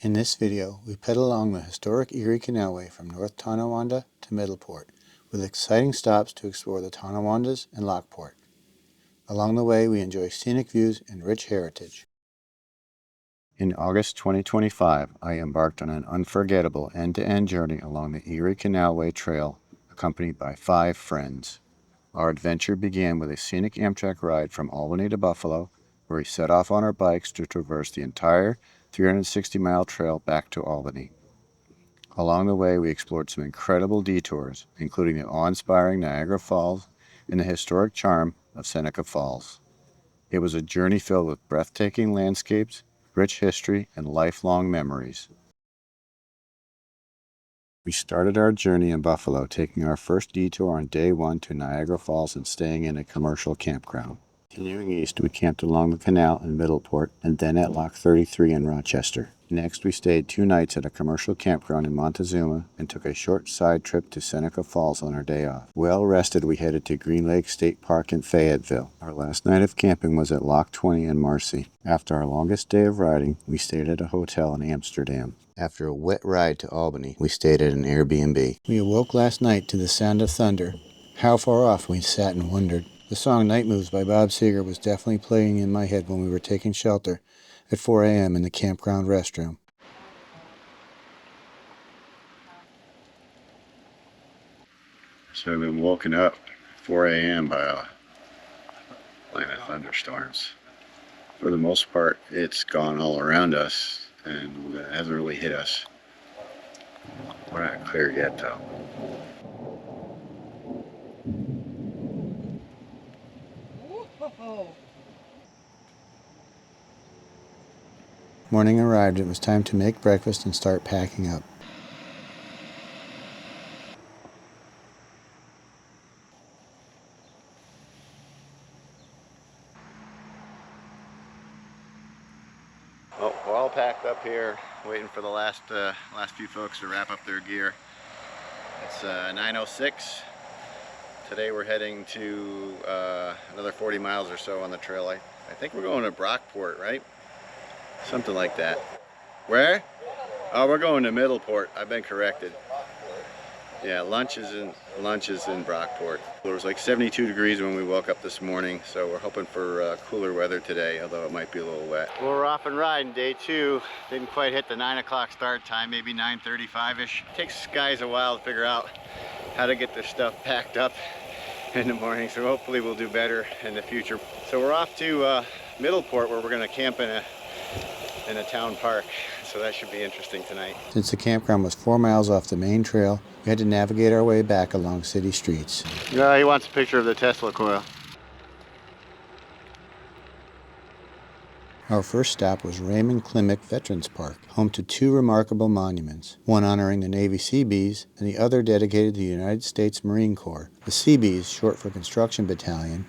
In this video, we pedal along the historic Erie Canalway from North Tonawanda to Middleport, with exciting stops to explore the Tonawandas and Lockport. Along the way, we enjoy scenic views and rich heritage. In August 2025, I embarked on an unforgettable end-to-end journey along the Erie Canalway Trail, accompanied by 5 friends. Our adventure began with a scenic Amtrak ride from Albany to Buffalo, where we set off on our bikes to traverse the entire 360-mile trail back to Albany. Along the way, we explored some incredible detours, including the awe-inspiring Niagara Falls and the historic charm of Seneca Falls. It was a journey filled with breathtaking landscapes, rich history, and lifelong memories. We started our journey in Buffalo, taking our first detour on day 1 to Niagara Falls and staying in a commercial campground. Continuing east, we camped along the canal in Middleport and then at Lock 33 in Rochester. Next, we stayed 2 nights at a commercial campground in Montezuma and took a short side trip to Seneca Falls on our day off. Well rested, we headed to Green Lake State Park in Fayetteville. Our last night of camping was at Lock 20 in Marcy. After our longest day of riding, we stayed at a hotel in Amsterdam. After a wet ride to Albany, we stayed at an Airbnb. We awoke last night to the sound of thunder. How far off, we sat and wondered. The song Night Moves by Bob Seger was definitely playing in my head when we were taking shelter at 4 a.m. in the campground restroom. So I've been woken up at 4 a.m. by a line of thunderstorms. For the most part, it's gone all around us and it hasn't really hit us. We're not clear yet though. Morning arrived. It was time to make breakfast and start packing up. Well, we're all packed up here, waiting for the last few folks to wrap up their gear. It's 9:06. Today we're heading to another 40 miles or so on the trail. I think we're going to Brockport, right? Something like that. Where? Oh, we're going to Middleport. I've been corrected. Yeah, lunch is in Brockport. It was like 72 degrees when we woke up this morning, so we're hoping for cooler weather today, although it might be a little wet. Well, we're off and riding day 2. Didn't quite hit the 9 o'clock start time, maybe 9:35-ish. Takes guys a while to figure out how to get their stuff packed up in the morning, so hopefully we'll do better in the future. So we're off to Middleport, where we're going to camp in a town park, so that should be interesting tonight. Since the campground was 4 miles off the main trail, we had to navigate our way back along city streets. Yeah, he wants a picture of the Tesla coil. Our first stop was Raymond Klimek Veterans Park, home to 2 remarkable monuments, one honoring the Navy Seabees and the other dedicated to the United States Marine Corps. The Seabees, short for Construction Battalion,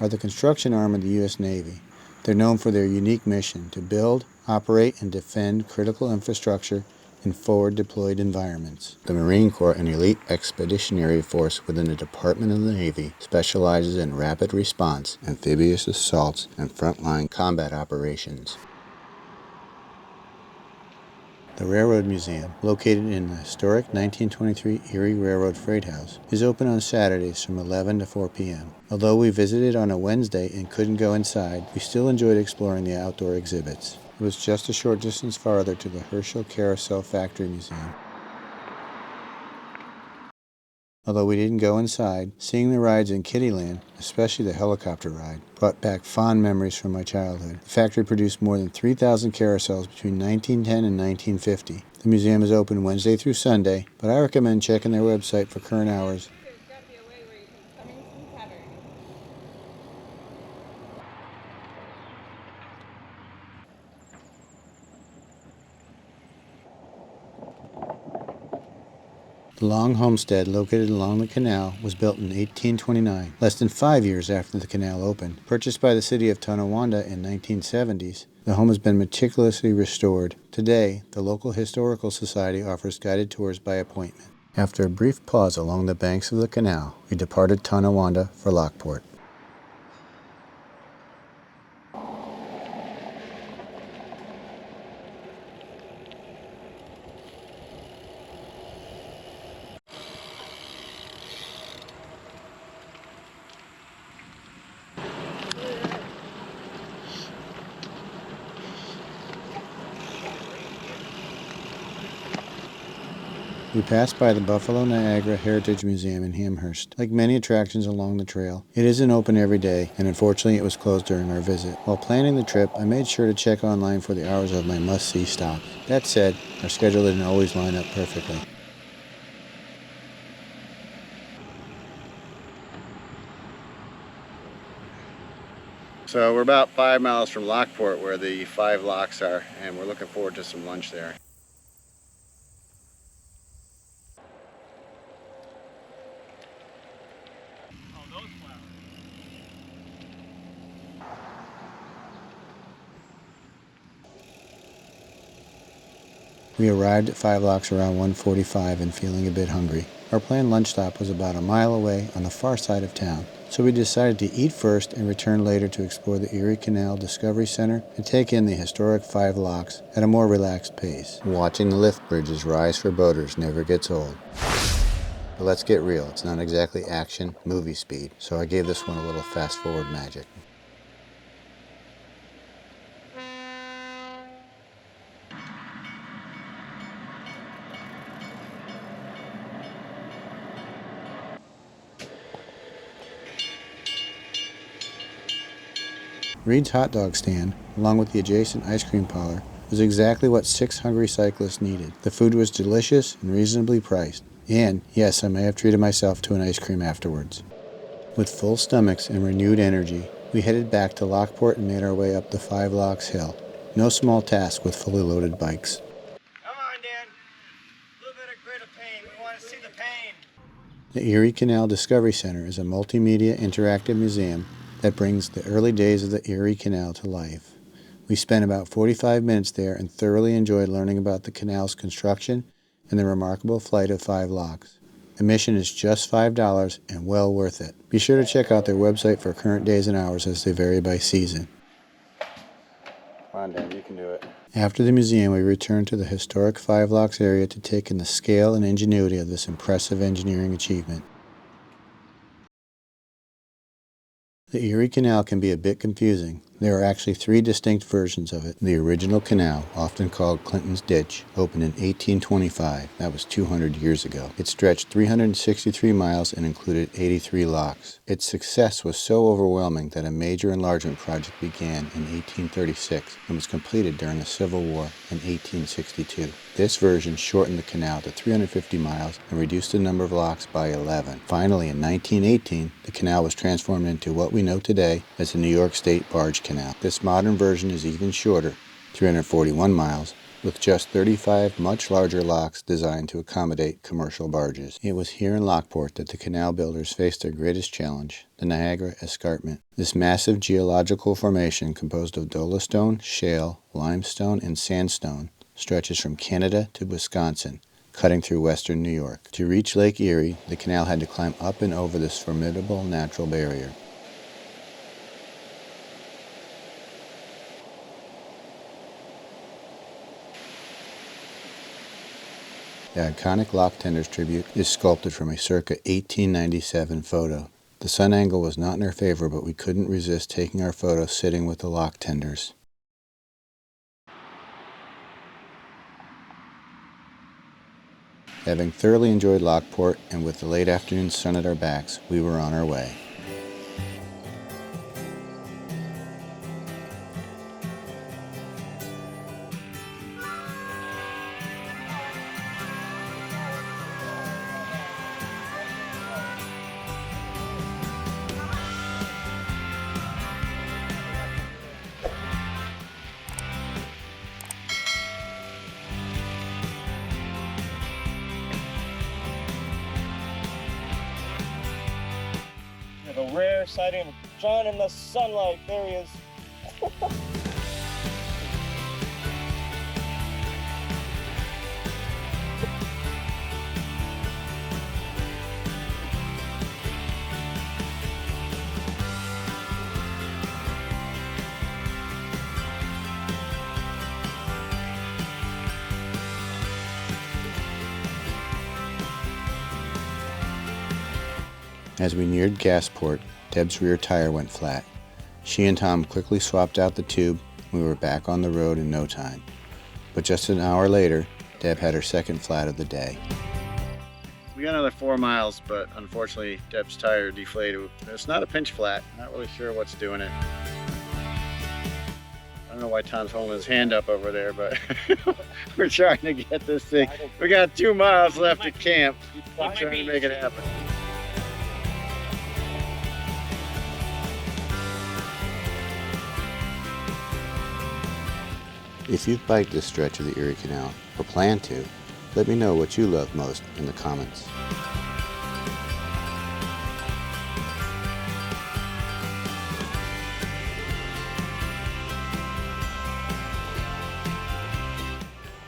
are the construction arm of the U.S. Navy. They're known for their unique mission to build, operate, and defend critical infrastructure in forward-deployed environments. The Marine Corps, an elite expeditionary force within the Department of the Navy, specializes in rapid response, amphibious assaults, and frontline combat operations. The Railroad Museum, located in the historic 1923 Erie Railroad Freight House, is open on Saturdays from 11 to 4 p.m. Although we visited on a Wednesday and couldn't go inside, we still enjoyed exploring the outdoor exhibits. It was just a short distance farther to the Herschel Carousel Factory Museum. Although we didn't go inside, seeing the rides in Kittyland, especially the helicopter ride, brought back fond memories from my childhood. The factory produced more than 3,000 carousels between 1910 and 1950. The museum is open Wednesday through Sunday, but I recommend checking their website for current hours. The Long Homestead, located along the canal, was built in 1829, less than 5 years after the canal opened. Purchased by the city of Tonawanda in 1970s, the home has been meticulously restored. Today, the local historical society offers guided tours by appointment. After a brief pause along the banks of the canal, we departed Tonawanda for Lockport. We passed by the Buffalo Niagara Heritage Museum in Amherst. Like many attractions along the trail, it isn't open every day, and unfortunately it was closed during our visit. While planning the trip, I made sure to check online for the hours of my must-see stops. That said, our schedule didn't always line up perfectly. So we're about 5 miles from Lockport where the 5 locks are, and we're looking forward to some lunch there. We arrived at 5 locks around 1:45 and feeling a bit hungry. Our planned lunch stop was about a mile away on the far side of town, so we decided to eat first and return later to explore the Erie Canal Discovery Center and take in the historic 5 locks at a more relaxed pace. Watching the lift bridges rise for boaters never gets old. But let's get real, it's not exactly action, movie speed, so I gave this one a little fast-forward magic. Reed's hot dog stand, along with the adjacent ice cream parlor, was exactly what 6 hungry cyclists needed. The food was delicious and reasonably priced. And, yes, I may have treated myself to an ice cream afterwards. With full stomachs and renewed energy, we headed back to Lockport and made our way up the 5 Locks Hill. No small task with fully loaded bikes. Come on, Dan. A little bit of grit of pain. We want to see the pain. The Erie Canal Discovery Center is a multimedia interactive museum that brings the early days of the Erie Canal to life. We spent about 45 minutes there and thoroughly enjoyed learning about the canal's construction and the remarkable flight of 5 locks. Admission is just $5 and well worth it. Be sure to check out their website for current days and hours as they vary by season. Come on, Dan, you can do it. After the museum, we returned to the historic 5 locks area to take in the scale and ingenuity of this impressive engineering achievement. The Erie Canal can be a bit confusing. There are actually 3 distinct versions of it. The original canal, often called Clinton's Ditch, opened in 1825. That was 200 years ago. It stretched 363 miles and included 83 locks. Its success was so overwhelming that a major enlargement project began in 1836 and was completed during the Civil War in 1862. This version shortened the canal to 350 miles and reduced the number of locks by 11. Finally, in 1918, the canal was transformed into what we know today as the New York State Barge Canal. This modern version is even shorter, 341 miles, with just 35 much larger locks designed to accommodate commercial barges. It was here in Lockport that the canal builders faced their greatest challenge, the Niagara Escarpment. This massive geological formation composed of dolostone, shale, limestone, and sandstone stretches from Canada to Wisconsin, cutting through western New York. To reach Lake Erie, the canal had to climb up and over this formidable natural barrier. The iconic lock tenders tribute is sculpted from a circa 1897 photo. The sun angle was not in our favor, but we couldn't resist taking our photo sitting with the lock tenders. Having thoroughly enjoyed Lockport, and with the late afternoon sun at our backs, we were on our way. We have a rare sighting of John in the sunlight. There he is. As we neared Gasport, Deb's rear tire went flat. She and Tom quickly swapped out the tube, and we were back on the road in no time. But just an hour later, Deb had her second flat of the day. We got another 4 miles, but unfortunately Deb's tire deflated. It's not a pinch flat. Not really sure what's doing it. I don't know why Tom's holding his hand up over there, but we're trying to get this thing. We got 2 miles left at camp. I'm trying to make it happen. If you've biked this stretch of the Erie Canal, or plan to, let me know what you love most in the comments.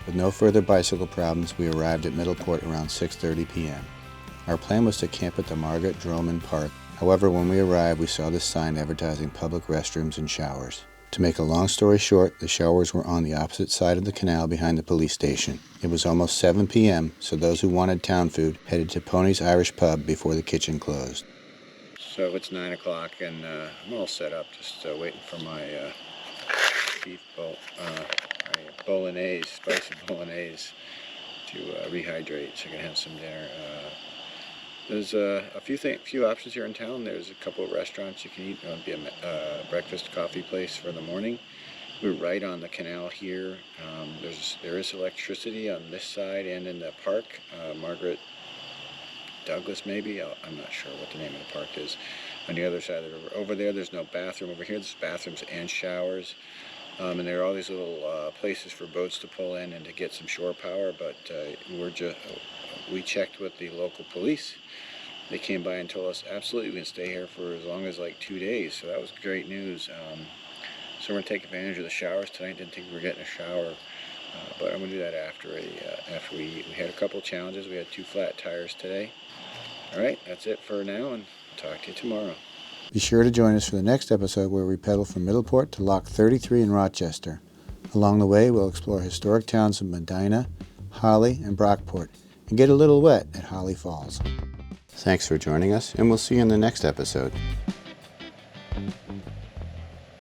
With no further bicycle problems, we arrived at Middleport around 6:30 p.m. Our plan was to camp at the Margaret Droman Park. However, when we arrived, we saw this sign advertising public restrooms and showers. To make a long story short, the showers were on the opposite side of the canal behind the police station. It was almost 7 p.m., so those who wanted town food headed to Pony's Irish Pub before the kitchen closed. So it's 9 o'clock and I'm all set up, just waiting for my beef bolognese, spicy bolognese to rehydrate so I can have some dinner. There's a few options here in town. There's a couple of restaurants you can eat. It would be a breakfast coffee place for the morning. We're right on the canal here. There is electricity on this side and in the park. Margaret Douglas maybe, I'm not sure what the name of the park is. On the other side of the river. Over there's no bathroom. Over here there's bathrooms and showers. And there are all these little places for boats to pull in and to get some shore power, but we checked with the local police. They came by and told us absolutely we can stay here for as long as like 2 days, so that was great news. So we're going to take advantage of the showers tonight. Didn't think we were getting a shower, but I'm going to do that after we eat. We had a couple challenges. We had 2 flat tires today. Alright, that's it for now, and talk to you tomorrow. Be sure to join us for the next episode where we pedal from Middleport to Lock 33 in Rochester. Along the way, we'll explore historic towns of Medina, Holly, and Brockport, and get a little wet at Holly Falls. Thanks for joining us, and we'll see you in the next episode.